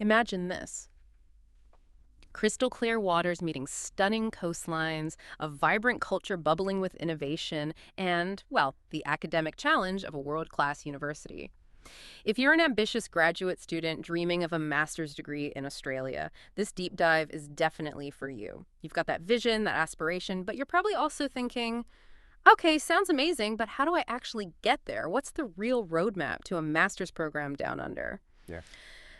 Imagine this. Crystal clear waters meeting stunning coastlines, a vibrant culture bubbling with innovation, and, well, the academic challenge of a world-class university. If you're an ambitious graduate student dreaming of a master's degree in Australia, this deep dive is definitely for you. You've got that vision, that aspiration, but you're probably also thinking, okay, sounds amazing, but how do I actually get there? What's the real roadmap to a master's program down under? Yeah.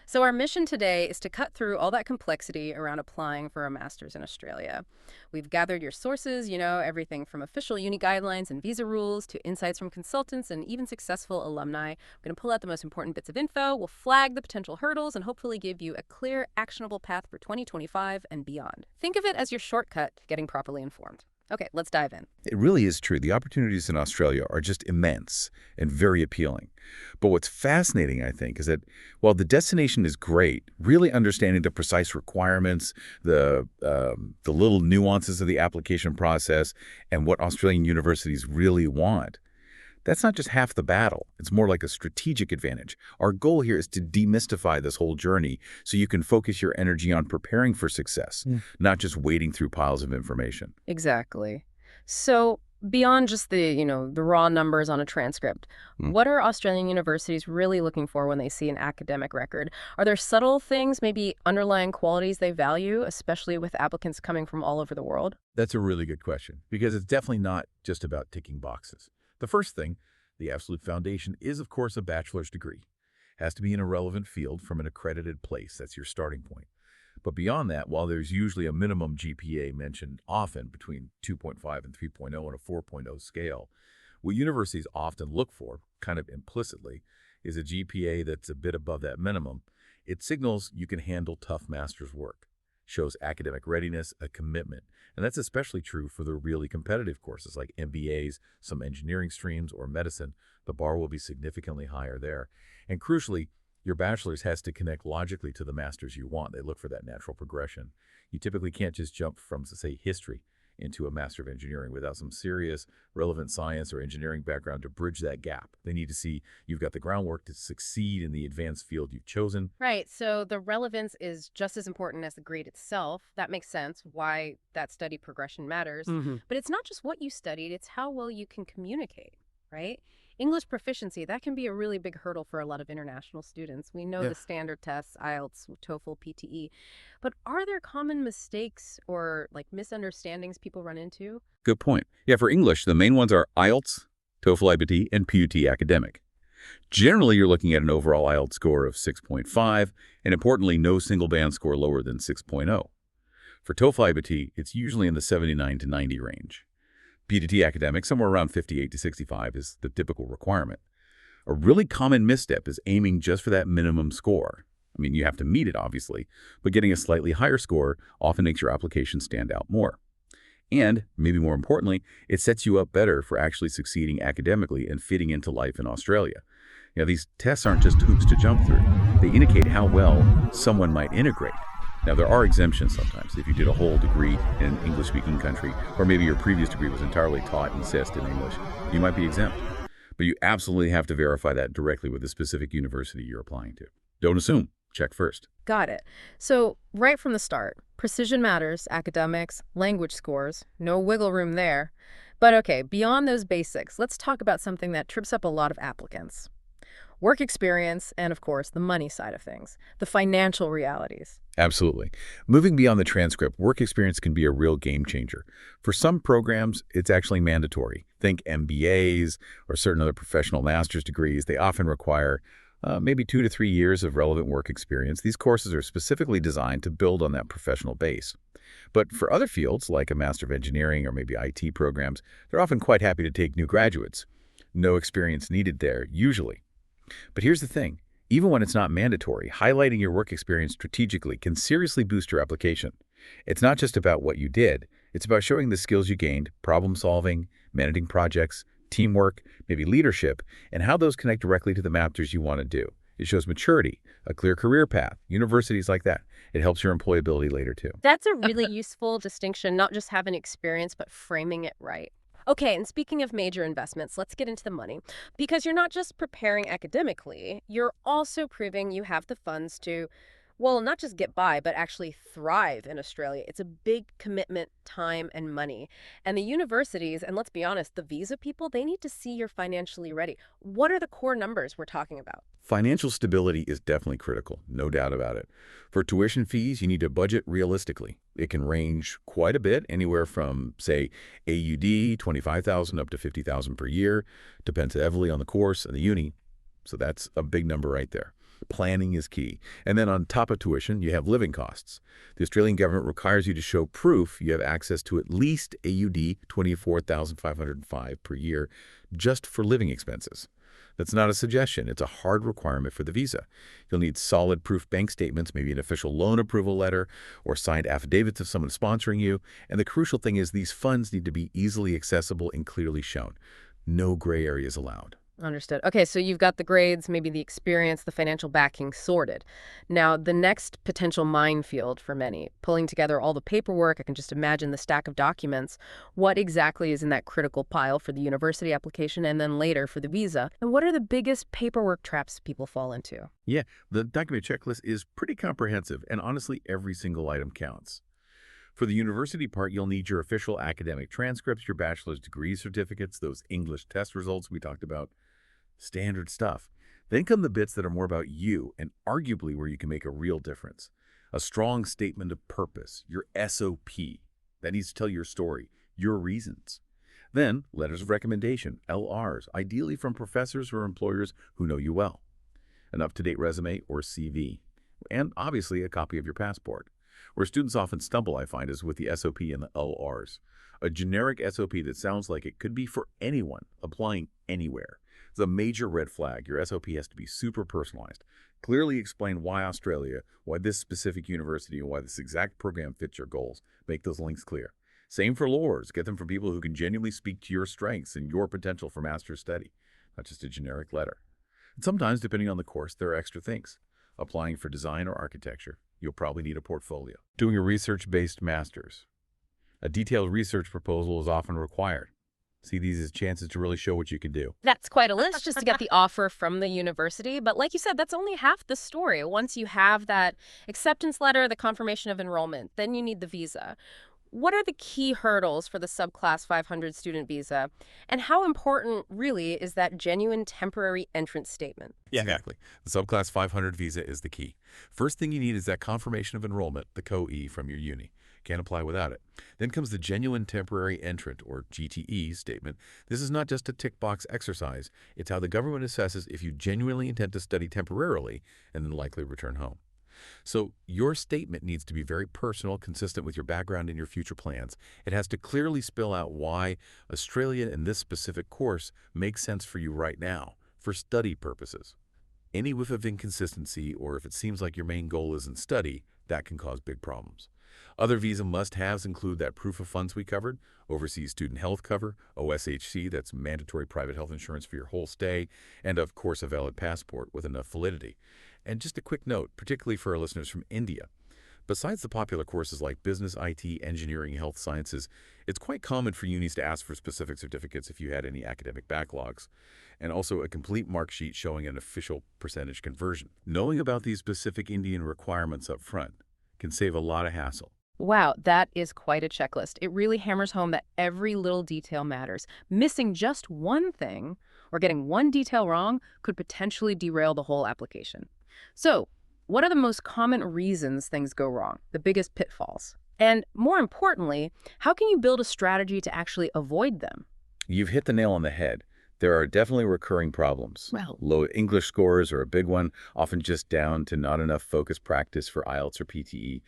So our mission today is to cut through all that complexity around applying for a master's in Australia. We've gathered your sources, everything from official uni guidelines and visa rules to insights from consultants and even successful alumni. We're going to pull out the most important bits of info, we'll flag the potential hurdles, and hopefully give you a clear, actionable path for 2025 and beyond. Think of it as your shortcut to getting properly informed. Okay, let's dive in. It really is true. The opportunities in Australia are just immense and very appealing. But what's fascinating, I think, is that while the destination is great, really understanding the precise requirements, the little nuances of the application process, and what Australian universities really want, that's not just half the battle. It's more like a strategic advantage. Our goal here is to demystify this whole journey so you can focus your energy on preparing for success, not just wading through piles of information. Exactly. So beyond just the raw numbers on a transcript, what are Australian universities really looking for when they see an academic record? Are there subtle things, maybe underlying qualities they value, especially with applicants coming from all over the world? That's a really good question, because it's definitely not just about ticking boxes. The first thing, the absolute foundation, is, of course, a bachelor's degree. It has to be in a relevant field from an accredited place. That's your starting point. But beyond that, while there's usually a minimum GPA mentioned often between 2.5 and 3.0 on a 4.0 scale, what universities often look for, kind of implicitly, is a GPA that's a bit above that minimum. It signals you can handle tough master's work, shows academic readiness, a commitment. And that's especially true for the really competitive courses like MBAs, some engineering streams, or medicine. The bar will be significantly higher there. And crucially, your bachelor's has to connect logically to the master's you want. They look for that natural progression. You typically can't just jump from, say, history into a Master of Engineering without some serious, relevant science or engineering background to bridge that gap. They need to see you've got the groundwork to succeed in the advanced field you've chosen. Right, so the relevance is just as important as the grade itself. That makes sense why that study progression matters. But it's not just what you studied, it's how well you can communicate, right? English proficiency, that can be a really big hurdle for a lot of international students. We know the standard tests, IELTS, TOEFL, PTE. But are there common mistakes or misunderstandings people run into? Good point. Yeah, for English, the main ones are IELTS, TOEFL IBT, and PUT academic. Generally, you're looking at an overall IELTS score of 6.5, and importantly, no single band score lower than 6.0. For TOEFL IBT, it's usually in the 79 to 90 range. PTT academic, somewhere around 58 to 65 is the typical requirement. A really common misstep is aiming just for that minimum score. I mean, you have to meet it, obviously, but getting a slightly higher score often makes your application stand out more. And, maybe more importantly, it sets you up better for actually succeeding academically and fitting into life in Australia. These tests aren't just hoops to jump through. They indicate how well someone might integrate. Now, there are exemptions sometimes. If you did a whole degree in an English-speaking country, or maybe your previous degree was entirely taught and assessed in English, you might be exempt. But you absolutely have to verify that directly with the specific university you're applying to. Don't assume. Check first. Got it. So right from the start, precision matters, academics, language scores, no wiggle room there. But okay, beyond those basics, let's talk about something that trips up a lot of applicants. Work experience, and of course, the money side of things, the financial realities. Absolutely. Moving beyond the transcript, work experience can be a real game changer. For some programs, it's actually mandatory. Think MBAs or certain other professional master's degrees. They often require maybe 2 to 3 years of relevant work experience. These courses are specifically designed to build on that professional base. But for other fields, like a Master of Engineering or maybe IT programs, they're often quite happy to take new graduates. No experience needed there, usually. But here's the thing. Even when it's not mandatory, highlighting your work experience strategically can seriously boost your application. It's not just about what you did. It's about showing the skills you gained, problem solving, managing projects, teamwork, maybe leadership, and how those connect directly to the master's you want to do. It shows maturity, a clear career path, universities like that. It helps your employability later, too. That's a really useful distinction, not just having experience, but framing it right. Okay, and speaking of major investments, let's get into the money. Because you're not just preparing academically, you're also proving you have the funds to, Well, not just get by, but actually thrive in Australia. It's a big commitment, time, and money. And the universities, and let's be honest, the visa people, they need to see you're financially ready. What are the core numbers we're talking about? Financial stability is definitely critical, no doubt about it. For tuition fees, you need to budget realistically. It can range quite a bit, anywhere from, say, AUD 25,000 up to 50,000 per year. Depends heavily on the course and the uni. So that's a big number right there. Planning is key. And then on top of tuition, you have living costs. The Australian government requires you to show proof you have access to at least AUD 24,505 per year just for living expenses. That's not a suggestion. It's a hard requirement for the visa. You'll need solid proof bank statements, maybe an official loan approval letter, or signed affidavits of someone sponsoring you. And the crucial thing is these funds need to be easily accessible and clearly shown. No gray areas allowed. Understood. Okay, so you've got the grades, maybe the experience, the financial backing sorted. Now, the next potential minefield for many, pulling together all the paperwork, I can just imagine the stack of documents. What exactly is in that critical pile for the university application and then later for the visa? And what are the biggest paperwork traps people fall into? Yeah, the document checklist is pretty comprehensive, and honestly, every single item counts. For the university part, you'll need your official academic transcripts, your bachelor's degree certificates, those English test results we talked about, standard stuff. Then come the bits that are more about you and arguably where you can make a real difference. A strong statement of purpose, your SOP, that needs to tell your story, your reasons. Then, letters of recommendation, LRs, ideally from professors or employers who know you well. An up-to-date resume or CV. And obviously a copy of your passport. Where students often stumble, I find, is with the SOP and the LRs. A generic SOP that sounds like it could be for anyone applying anywhere. It's a major red flag. Your SOP has to be super personalized. Clearly explain why Australia, why this specific university, and why this exact program fits your goals. Make those links clear. Same for lures. Get them from people who can genuinely speak to your strengths and your potential for master's study, not just a generic letter. And sometimes, depending on the course, there are extra things. Applying for design or architecture, you'll probably need a portfolio. Doing a research-based master's. A detailed research proposal is often required. See these as chances to really show what you can do. That's quite a list just to get the offer from the university. But like you said, that's only half the story. Once you have that acceptance letter, the confirmation of enrollment, then you need the visa. What are the key hurdles for the subclass 500 student visa? And how important, really, is that genuine temporary entrance statement? Yeah, exactly. The subclass 500 visa is the key. First thing you need is that confirmation of enrollment, the COE, from your uni. Can't apply without it. Then comes the genuine temporary entrant, or GTE, statement. This is not just a tick box exercise. It's how the government assesses if you genuinely intend to study temporarily and then likely return home. So your statement needs to be very personal, consistent with your background and your future plans. It has to clearly spell out why Australia and this specific course makes sense for you right now, for study purposes. Any whiff of inconsistency, or if it seems like your main goal isn't study, that can cause big problems. Other visa must-haves include that proof of funds we covered, overseas student health cover, OSHC, that's mandatory private health insurance for your whole stay, and of course a valid passport with enough validity. And just a quick note, particularly for our listeners from India. Besides the popular courses like business, IT, engineering, health sciences, it's quite common for unis to ask for specific certificates if you had any academic backlogs, and also a complete mark sheet showing an official percentage conversion. Knowing about these specific Indian requirements up front can save a lot of hassle. Wow, that is quite a checklist. It really hammers home that every little detail matters. Missing just one thing or getting one detail wrong could potentially derail the whole application. So, what are the most common reasons things go wrong, the biggest pitfalls? And more importantly, how can you build a strategy to actually avoid them? You've hit the nail on the head. There are definitely recurring problems. Well, Low English scores are a big one, often just down to not enough focused practice for IELTS or PTE.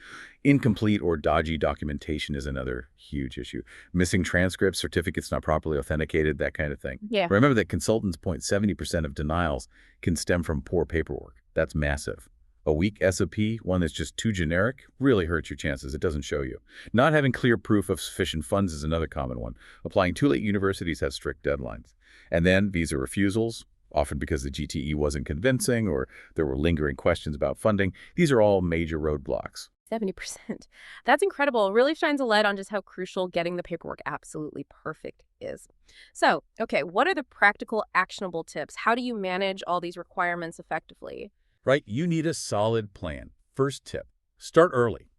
Incomplete or dodgy documentation is another huge issue. Missing transcripts, certificates not properly authenticated, that kind of thing. yeah. Remember that consultants point 70% of denials can stem from poor paperwork. That's massive. A weak SOP, one that's just too generic, really hurts your chances. It doesn't show you. Not having clear proof of sufficient funds is another common one. Applying too late, universities have strict deadlines. And then visa refusals, often because the GTE wasn't convincing or there were lingering questions about funding. These are all major roadblocks. 70%. That's incredible. It really shines a light on just how crucial getting the paperwork absolutely perfect is. So, okay, what are the practical, actionable tips? How do you manage all these requirements effectively? Right? You need a solid plan. First tip, start early.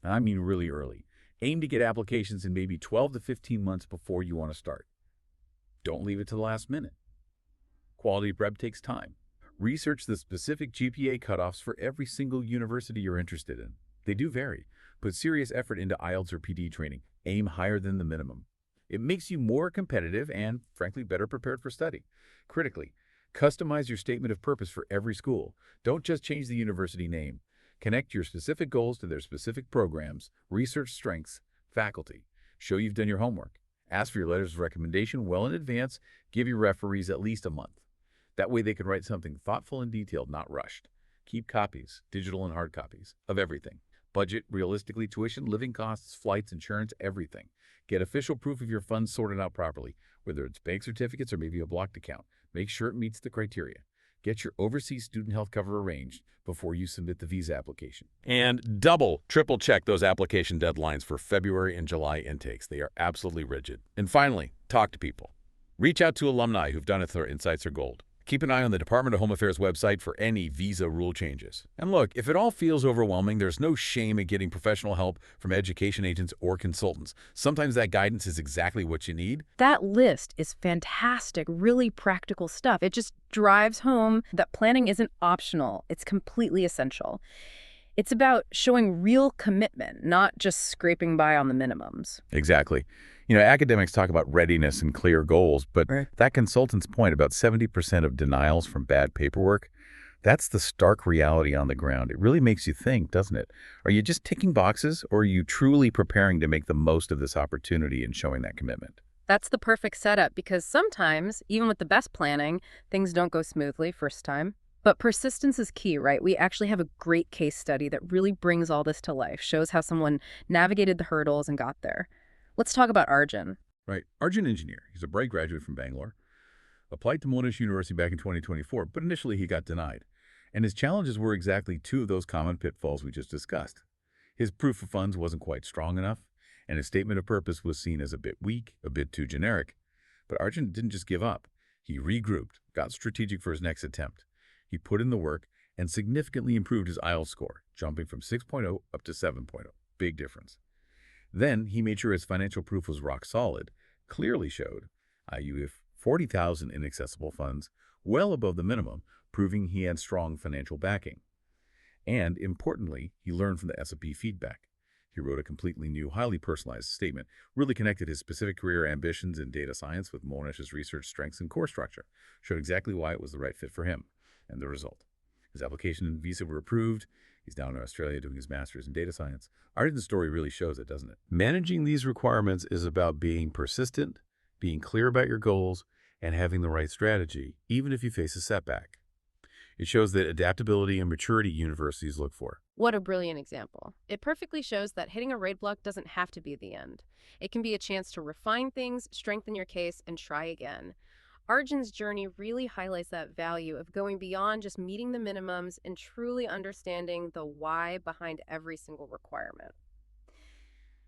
And I mean really early. Aim to get applications in maybe 12 to 15 months before you want to start. Don't leave it to the last minute. Quality prep takes time. Research the specific GPA cutoffs for every single university you're interested in. They do vary. Put serious effort into IELTS or PD training. Aim higher than the minimum. It makes you more competitive and, frankly, better prepared for study. Critically, customize your statement of purpose for every school. Don't just change the university name. Connect your specific goals to their specific programs, research strengths, faculty. Show you've done your homework. Ask for your letters of recommendation well in advance. Give your referees at least a month. That way they can write something thoughtful and detailed, not rushed. Keep copies, digital and hard copies, of everything. Budget, realistically, tuition, living costs, flights, insurance, everything. Get official proof of your funds sorted out properly, whether it's bank certificates or maybe a blocked account. Make sure it meets the criteria. Get your overseas student health cover arranged before you submit the visa application. And triple check those application deadlines for February and July intakes. They are absolutely rigid. And finally, talk to people. Reach out to alumni who've done it their insights are gold. Keep an eye on the Department of Home Affairs website for any visa rule changes. And look, if it all feels overwhelming, there's no shame in getting professional help from education agents or consultants. Sometimes that guidance is exactly what you need. That list is fantastic, really practical stuff. It just drives home that planning isn't optional. It's completely essential. It's about showing real commitment, not just scraping by on the minimums. Exactly. Academics talk about readiness and clear goals, but Right. that consultant's point about 70% of denials from bad paperwork, that's the stark reality on the ground. It really makes you think, doesn't it? Are you just ticking boxes, or are you truly preparing to make the most of this opportunity and showing that commitment? That's the perfect setup because sometimes, even with the best planning, things don't go smoothly first time. But persistence is key, right? We actually have a great case study that really brings all this to life, shows how someone navigated the hurdles and got there. Let's talk about Arjun. Right. Arjun Engineer, he's a bright graduate from Bangalore, applied to Monash University back in 2024, but initially he got denied. And his challenges were exactly two of those common pitfalls we just discussed. His proof of funds wasn't quite strong enough, and his statement of purpose was seen as a bit weak, a bit too generic. But Arjun didn't just give up. He regrouped, got strategic for his next attempt. He put in the work and significantly improved his IELTS score, jumping from 6.0 up to 7.0. Big difference. Then he made sure his financial proof was rock solid, clearly showed IU if 40,000 in accessible funds, well above the minimum, proving he had strong financial backing. And importantly, he learned from the S&P feedback. He wrote a completely new, highly personalized statement, really connected his specific career ambitions in data science with Monash's research strengths and core structure, showed exactly why it was the right fit for him, and the result. His application and visa were approved. He's down in Australia doing his master's in data science. Arjun's story really shows it, doesn't it? Managing these requirements is about being persistent, being clear about your goals, and having the right strategy, even if you face a setback. It shows that adaptability and maturity universities look for. What a brilliant example. It perfectly shows that hitting a roadblock doesn't have to be the end. It can be a chance to refine things, strengthen your case, and try again. Arjun's journey really highlights that value of going beyond just meeting the minimums and truly understanding the why behind every single requirement.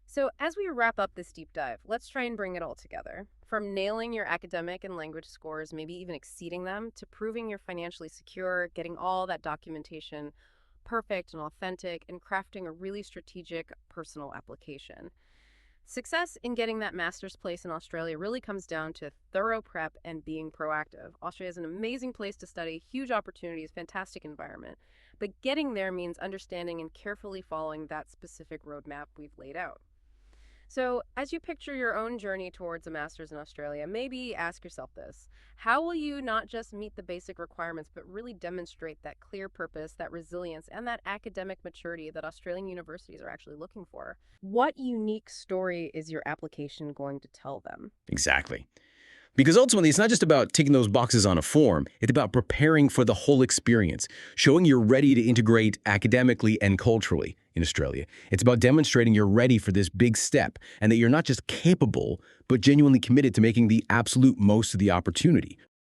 So as we wrap up this deep dive, let's try and bring it all together. From nailing your academic and language scores, maybe even exceeding them, to proving you're financially secure, getting all that documentation perfect and authentic, and crafting a really strategic personal application. Success in getting that master's place in Australia really comes down to thorough prep and being proactive. Australia is an amazing place to study, huge opportunities, fantastic environment. But getting there means understanding and carefully following that specific roadmap we've laid out. So, as you picture your own journey towards a master's in Australia, maybe ask yourself this. How will you not just meet the basic requirements, but really demonstrate that clear purpose, that resilience, and that academic maturity that Australian universities are actually looking for? What unique story is your application going to tell them? Exactly. Because ultimately, it's not just about ticking those boxes on a form. It's about preparing for the whole experience, showing you're ready to integrate academically and culturally in Australia. It's about demonstrating you're ready for this big step and that you're not just capable, but genuinely committed to making the absolute most of the opportunity.